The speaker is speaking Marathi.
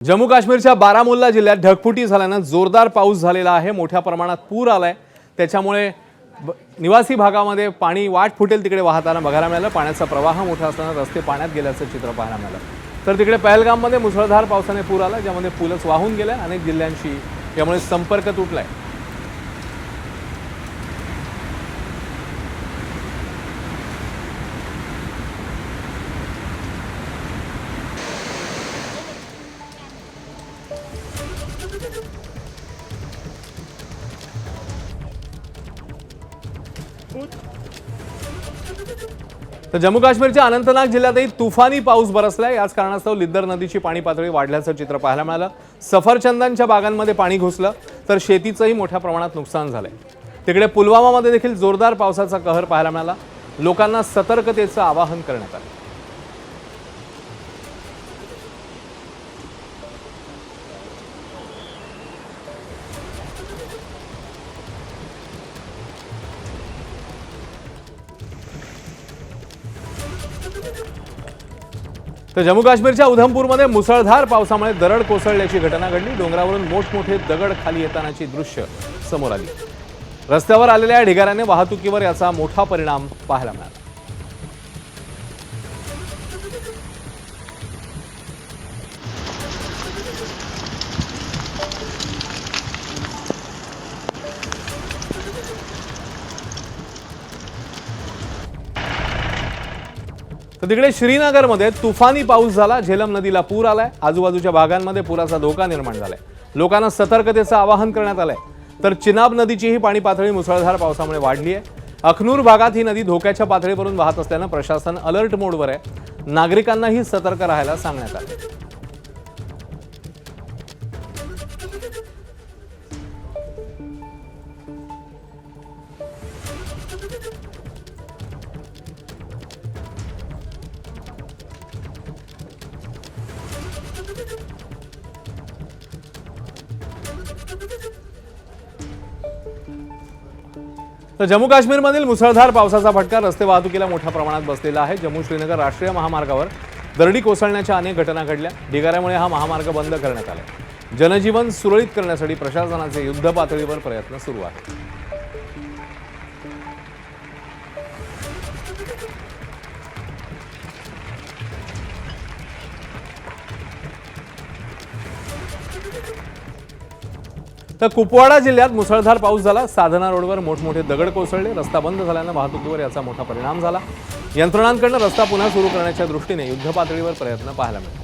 जम्मू काश्मीरच्या बारामुल्ला जिल्ह्यात ढगफुटी झाल्यानं जोरदार पाऊस झालेला आहे। मोठ्या प्रमाणात पूर आलाय, त्याच्यामुळे निवासी भागामध्ये पाणी वाट फुटेल तिकडे वाहताना बघायला मिळालं। पाण्याचा प्रवाह मोठा असताना रस्ते पाण्यात गेल्याचं चित्र पाहायला मिळालं। तर तिकडे पहलगाममध्ये मुसळधार पावसाने पूर आला, ज्यामध्ये पूलच वाहून गेले। अनेक जिल्ह्यांशी यामुळे संपर्क तुटलाय। तर जम्मू काश्मीरच्या अनंतनाग जिल्ह्यातही तुफानी पाऊस बरसलाय। याच कारणास्तव लिद्दर नदीची पाणी पातळी वाढल्याचं चित्र पाहायला मिळालं। सफरचंदांच्या बागांमध्ये पाणी घुसलं, तर शेतीचंही मोठ्या प्रमाणात नुकसान झालंय। तिकडे पुलवामामध्ये देखील जोरदार पावसाचा कहर पाहायला मिळाला। लोकांना सतर्कतेचं आवाहन करण्यात आलं। तर जम्मू काश्मीरच्या उधमपूरमध्ये मुसळधार पावसामुळे दरड कोसळल्याची घटना घडली। डोंगरावरून मोठमोठे दगड खाली येतानाची दृश्य समोर आली। रस्त्यावर आलेल्या ढिगाऱ्याने वाहतुकीवर याचा मोठा परिणाम पाहायला मिळाला। तर तिकडे श्रीनगरमध्ये तुफानी पाऊस झाला। झेलम नदीला पूर आलाय। आजूबाजूच्या भागांमध्ये पुराचा धोका निर्माण झालाय। लोकांना सतर्कतेचं आवाहन करण्यात आलंय। तर चिनाब नदीचीही पाणी पातळी मुसळधार पावसामुळे वाढली आहे। अखनूर भागात ही नदी धोक्याच्या पातळीवरून वाहत असल्यानं प्रशासन अलर्ट मोडवर आहे। नागरिकांनाही सतर्क राहायला सांगण्यात आलं। तर जम्मू काश्मीरमधील मुसळधार पावसाचा फटका रस्ते वाहतुकीला मोठ्या प्रमाणात बसलेला आहे। जम्मू श्रीनगर राष्ट्रीय महामार्गावर दरडी कोसळण्याच्या अनेक घटना घडल्या। ढिगाऱ्यामुळे हा महामार्ग बंद करण्यात आला। जनजीवन सुरळीत करण्यासाठी प्रशासनाचे युद्ध पातळीवर प्रयत्न सुरू आहेत। तर कुपवाडा जिल्ह्यात मुसळधार पाऊस झाला। साधना रोडवर मोठमोठे दगड कोसळले। रस्ता बंद झाल्यानं वाहतुकीवर याचा मोठा परिणाम झाला। यंत्रणांकडून रस्ता पुन्हा सुरू करण्याच्या दृष्टीने युद्ध पातळीवर प्रयत्न पाहायला मिळाले।